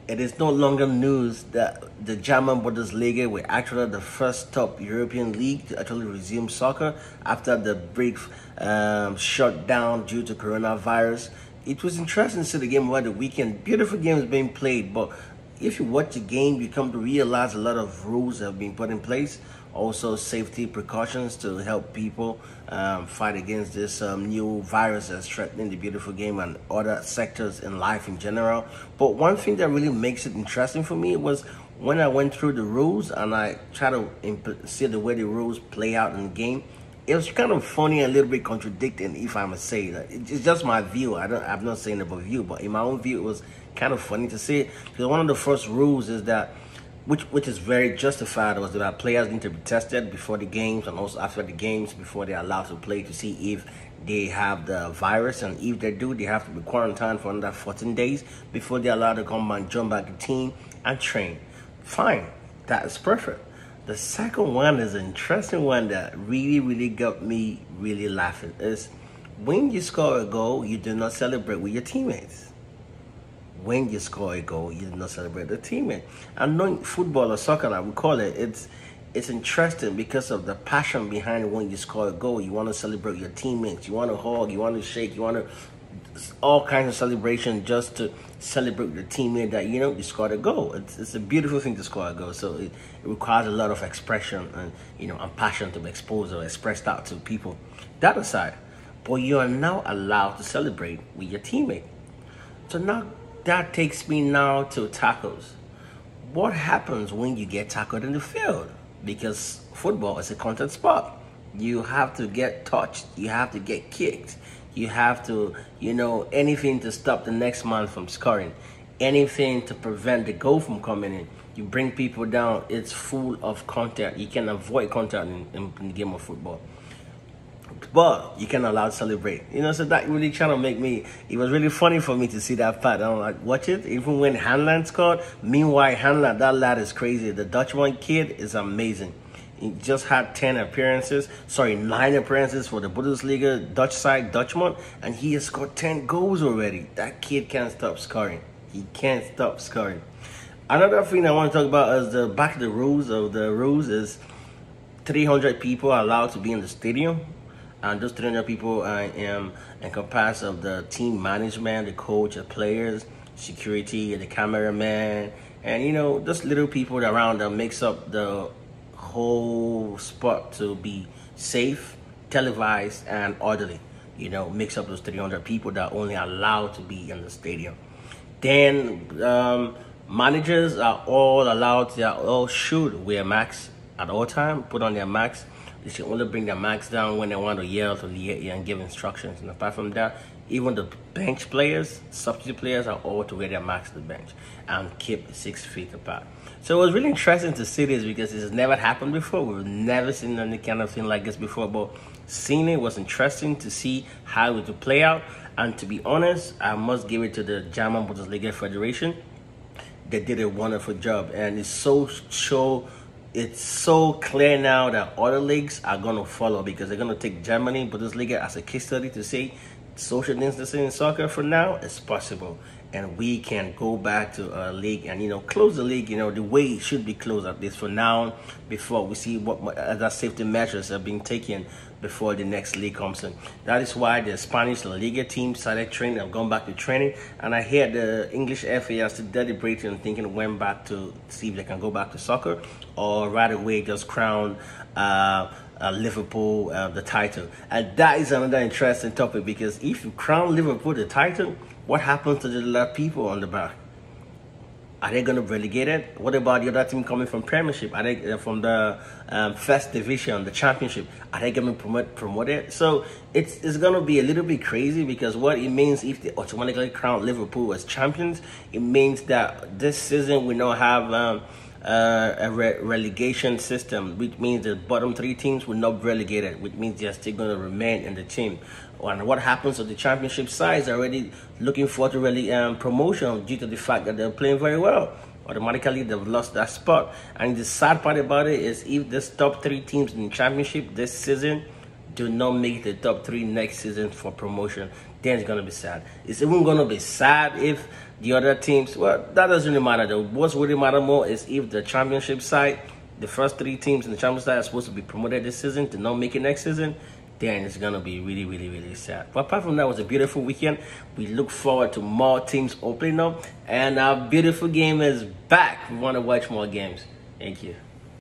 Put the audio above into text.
It is no longer news that the German Bundesliga were actually the first top European league to actually resume soccer after the brief shut down due to coronavirus. It was interesting to see the game over the weekend. Beautiful games being played, but if you watch the game, you come to realize a lot of rules have been put in place. Also, safety precautions to help people fight against this new virus that's threatening the beautiful game and other sectors in life in general. But one thing that really makes it interesting for me was when I went through the rules and I try to see the way the rules play out in the game. It was kind of funny and a little bit contradicting, if I must say that. It's just my view. I'm not saying about view, but in my own view, it was kind of funny to see it. Because one of the first rules is that, which is very justified, was that players need to be tested before the games and also after the games before they're allowed to play to see if they have the virus. And if they do, they have to be quarantined for another 14 days before they're allowed to come and jump back the team and train. Fine, that is perfect. The second one is an interesting one that really got me really laughing. Is when you score a goal, you do not celebrate with your teammates. When you score a goal, you do not celebrate the teammate. And knowing football or soccer, like we call it, it's interesting because of the passion behind when you score a goal. You want to celebrate your teammates. You want to hug. You want to shake. You want to all kinds of celebration just to celebrate your teammate that you scored a goal. It's a beautiful thing to score a goal. So it requires a lot of expression and and passion to be exposed or expressed out to people. That aside, but you are now allowed to celebrate with your teammate. So now that takes me now to tackles. What happens when you get tackled in the field? Because football is a contact sport. You have to get touched. You have to get kicked. You have to, anything to stop the next man from scoring. Anything to prevent the goal from coming in. You bring people down. It's full of contact. You can avoid contact in the game of football. But you can allow to celebrate. So that really trying to make me, it was really funny for me to see that part. I'm like, watch it. Even when Hanland scored, meanwhile, Hanland, that lad is crazy. The Dutchman kid is amazing. He just had 9 appearances for the Bundesliga Dutch side, Dutchman, and he has scored 10 goals already. That kid can't stop scoring. He can't stop scoring. Another thing I want to talk about is the rules is 300 people are allowed to be in the stadium, and those 300 people encompass of the team management, the coach, the players, security, the cameraman, and just little people around that makes up the whole sport to be safe, televised, and orderly. Mix up those 300 people that are only allowed to be in the stadium. Then managers are all allowed. They all should wear masks at all time. Put on their masks. They should only bring their masks down when they want to yell and give instructions. And apart from that, even the bench players, substitute players, are all to wear their masks to the bench and keep 6 feet apart. So it was really interesting to see this because this has never happened before. We've never seen any kind of thing like this before. But seeing it was interesting to see how it would play out. And to be honest, I must give it to the German Bundesliga Federation. They did a wonderful job, and it's so clear now that other leagues are going to follow because they're going to take Germany Bundesliga as a case study to say social distancing in soccer for now is possible, and we can go back to a league and close the league the way it should be closed, at least for now, before we see what other safety measures are being taken before the next league comes in. That is why the Spanish La Liga team started training, have gone back to training, and I hear the English FA are still deliberating and thinking went back to see if they can go back to soccer or right away just crown Liverpool the title. And that is another interesting topic, because if you crown Liverpool the title, what happens to the other people on the back? Are they going to be relegated? What about the other team coming from Premiership? Are they from the First Division, the Championship? Are they going to be promoted? So it's going to be a little bit crazy, because what it means if they automatically crown Liverpool as champions, it means that this season we now have a relegation system, which means the bottom 3 teams will not be relegated, which means they're still going to remain in the team. And what happens to the championship sides are already looking forward to promotion due to the fact that they're playing very well. Automatically, they've lost that spot. And the sad part about it is if this top 3 teams in the championship this season do not make the top 3 next season for promotion, then it's going to be sad. It's even going to be sad if The other teams, well, that doesn't really matter though. What's really matter more is if the championship side, the first 3 teams in the championship side are supposed to be promoted this season to not make it next season, then it's gonna be really, really, really sad. But apart from that, it was a beautiful weekend. We look forward to more teams opening up, and our beautiful game is back. We want to watch more games. Thank you.